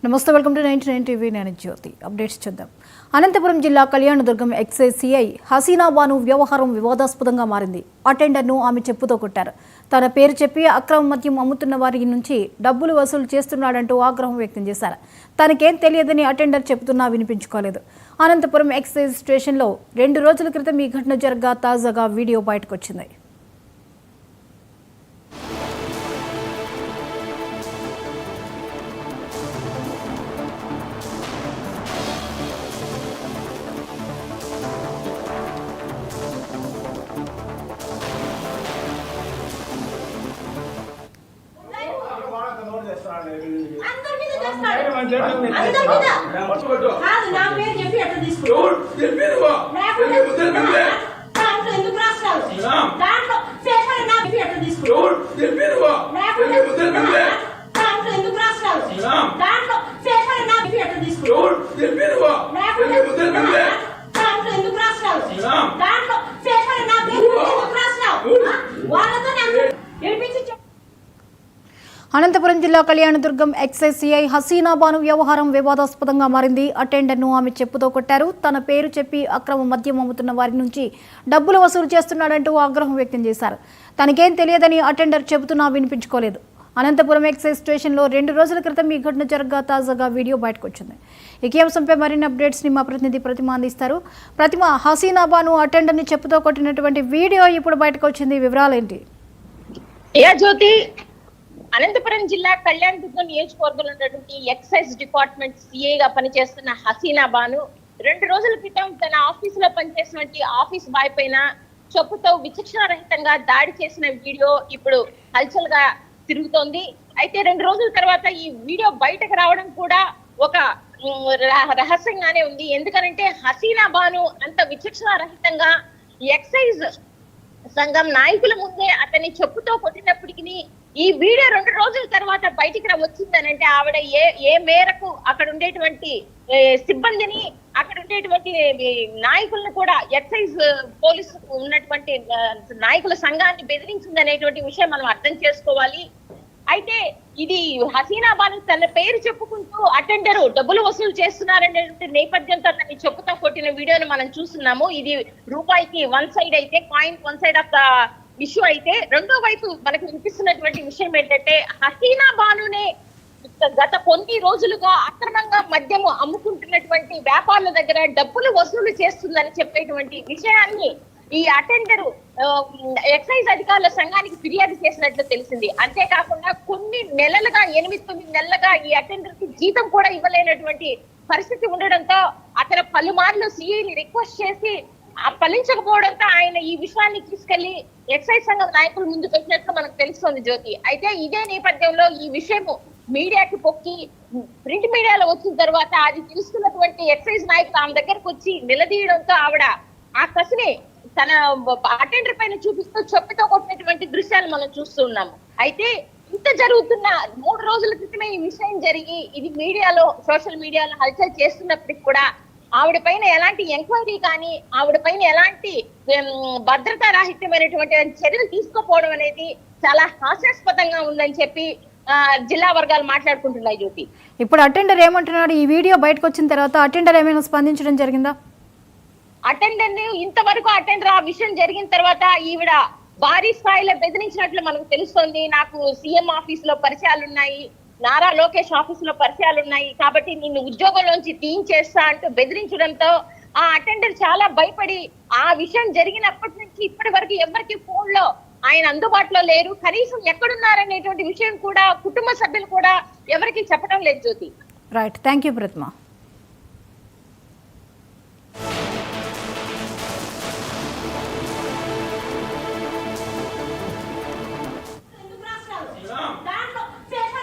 నమస్తే, welcome to 99 TV. నేను జ్యోతి. Updates చూద్దాం. అనంతపురం జిల్లా కళ్యాణదుర్గం ఎక్సైజ్ సిఐ హసీనా బాను వ్యవహారం వివాదాస్పదంగా మారింది. అటెండర్ను ఆమె చెప్పుతో కొట్టారు. తన పేరు చెప్పి అక్రమ మద్యం అమ్ముతున్న వారి నుంచి డబ్బులు వసూలు చేస్తున్నాడంటూ ఆగ్రహం వ్యక్తం చేశారు. తనకేం తెలియదని అటెండర్ చెబుతున్నా వినిపించుకోలేదు. అనంతపురం ఎక్సైజ్ స్టేషన్లో 2 రోజుల క్రితం ఈ ఘటన జరగా తాజాగా వీడియో బయటకొచ్చింది. అనంతపురం జిల్లా కళ్యాణదుర్గం ఎక్సైజ్ సిఐ హసీనా బాను వ్యవహారం వివాదాస్పదంగా మారింది. అటెండర్ను ఆమె చెప్పుతో కొట్టారు. తన పేరు చెప్పి అక్రమ మద్యం అమ్ముతున్న వారి నుంచి డబ్బులు వసూలు చేస్తున్నాడంటూ ఆగ్రహం వ్యక్తం చేశారు. తనకేం తెలియదని అటెండర్ చెబుతున్నా వినిపించుకోలేదు. అనంతపురం ఎక్సైజ్ స్టేషన్లో 2 రోజుల క్రితం ఈ ఘటన జరగా తాజాగా వీడియో బయటకొచ్చింది. ఈ అంశంపై మరిన్ని అప్డేట్స్ని మా ప్రతినిధి ప్రతిమ అందిస్తారు. ప్రతిమ, హసీనా బాను అటెండర్ని చెప్పుతో కొట్టినటువంటి వీడియో ఇప్పుడు బయటకు వచ్చింది. వివరాలేంటి? జ్యోతి, అనంతపురం జిల్లా కళ్యాణదుర్గం నియోజకవర్గంలో ఉన్నటువంటి ఎక్సైజ్ డిపార్ట్మెంట్ సిఐగా పనిచేస్తున్న హసీనా బాను 2 రోజుల క్రితం తన ఆఫీసులో పనిచేసినటువంటి ఆఫీస్ బాయ్ పైన చెప్పుతో విచక్షణ రహితంగా దాడి చేసిన వీడియో ఇప్పుడు హల్చల్ గా తిరుగుతోంది. అయితే 2 రోజుల తర్వాత ఈ వీడియో బయటకు రావడం కూడా ఒక రహస్యంగానే ఉంది. ఎందుకనంటే హసీనా బాను అంత విచక్షణ రహితంగా ఎక్సైజ్ సంఘం నాయకుల ముందే అతన్ని చెప్పుతో కొట్టినప్పటికీ ఈ వీడియో 2 రోజుల తర్వాత బయటికి వచ్చిందనంటే ఆవిడ ఏ మేరకు అక్కడ ఉండేటువంటి సిబ్బందిని, అక్కడ ఉండేటువంటి నాయకులను కూడా, ఎక్సైజ్ పోలీసు ఉన్నటువంటి నాయకుల సంఘాన్ని బెదిరించిందనేటువంటి విషయం మనం అర్థం చేసుకోవాలి. అయితే ఇది హసీనా బాను తన పేరు చెప్పుకుంటూ అటెండర్ డబ్బులు వసూలు చేస్తున్నారనేటువంటి నేపథ్యంతో తనని చెప్పుతో కొట్టిన వీడియోను మనం చూస్తున్నాము. ఇది రూపాయికి 1 సైడ్ అయితే, coin 1 side of the issue అయితే, రెండో వైపు మనకు వినిపిస్తున్నటువంటి విషయం ఏంటంటే హసీనా బానునే గత కొన్ని రోజులుగా అక్రమంగా మద్యము అమ్ముకుంటున్నటువంటి వ్యాపారుల దగ్గర డబ్బులు వసూలు చేస్తుందని చెప్పేటువంటి విషయాన్ని ఈ అటెండర్ ఎక్సైజ్ అధికారుల సంఘానికి ఫిర్యాదు చేసినట్లు తెలిసింది. అంతేకాకుండా కొన్ని నెలలుగా 8-9 నెలలుగా ఈ అటెండర్ కి జీతం కూడా ఇవ్వలేనటువంటి పరిస్థితి ఉండడంతో అతను పలుమార్లు సిఐని రిక్వెస్ట్ చేసి ఫలించకపోవడంతో ఆయన ఈ విషయాన్ని తీసుకెళ్లి ఎక్సైజ్ సంఘం నాయకుల ముందు పెట్టినట్లు మనకు తెలుస్తోంది జ్యోతి. అయితే ఇదే నేపథ్యంలో ఈ విషయం మీడియాకి పొక్కి ప్రింట్ మీడియాలో వచ్చిన తర్వాత అది తెలుసుకున్నటువంటి ఎక్సైజ్ నాయకులు ఆమె దగ్గరకు వచ్చి నిలదీయడంతో ఆవిడ ఆ కసిని తన అటెండర్ పైన చూపిస్తూ చెప్పుతో కొట్టినటువంటి దృశ్యాలు మనం చూస్తున్నాము. అయితే ఇంత జరుగుతున్న 3 రోజుల క్రితమే ఈ విషయం జరిగి ఇది మీడియాలో, సోషల్ మీడియాలో హల్చల్ చేస్తున్నప్పటికి కూడా ఆవిడ పైన ఎలాంటి ఎంక్వైరీ కానీ, ఆవిడ పైన ఎలాంటి భద్రతా రాహిత్యమైనటువంటి చర్యలు తీసుకోపోవడం అనేది చాలా హాస్యాస్పదంగా ఉందని చెప్పి జిల్లా వర్గాలు మాట్లాడుకుంటున్నాయి జ్యోతి. ఇప్పుడు అటెండర్ ఏమంటున్నాడు? ఈ వీడియో బయటకు వచ్చిన తర్వాత అటెండర్ ఏమైనా స్పందించడం జరిగిందా? అటెండర్ ని ఇంతవరకు అటెండర్ ఆ విషయం జరిగిన తర్వాత ఈవిడ భారీ స్థాయిలో బెదిరించినట్లు మనకు తెలుస్తోంది. నాకు సీఎం ఆఫీస్ లో పరిచయాలు ఉన్నాయి, నారా లోకేష్ ఆఫీస్ లో పరిచయాలు ఉన్నాయి, కాబట్టి నిన్ను ఉద్యోగంలోంచి తీయించేస్తా అంటూ బెదిరించడంతో ఆ అటెండర్ చాలా భయపడి ఆ విషయం జరిగినప్పటి నుంచి ఇప్పటి వరకు ఎవరికి ఫోన్ లో ఆయన అందుబాటులో లేరు. కనీసం ఎక్కడున్నారనేటువంటి విషయం కూడా కుటుంబ సభ్యులు కూడా ఎవరికి చెప్పడం లేదు Jyoti. Right, thank you Pratima.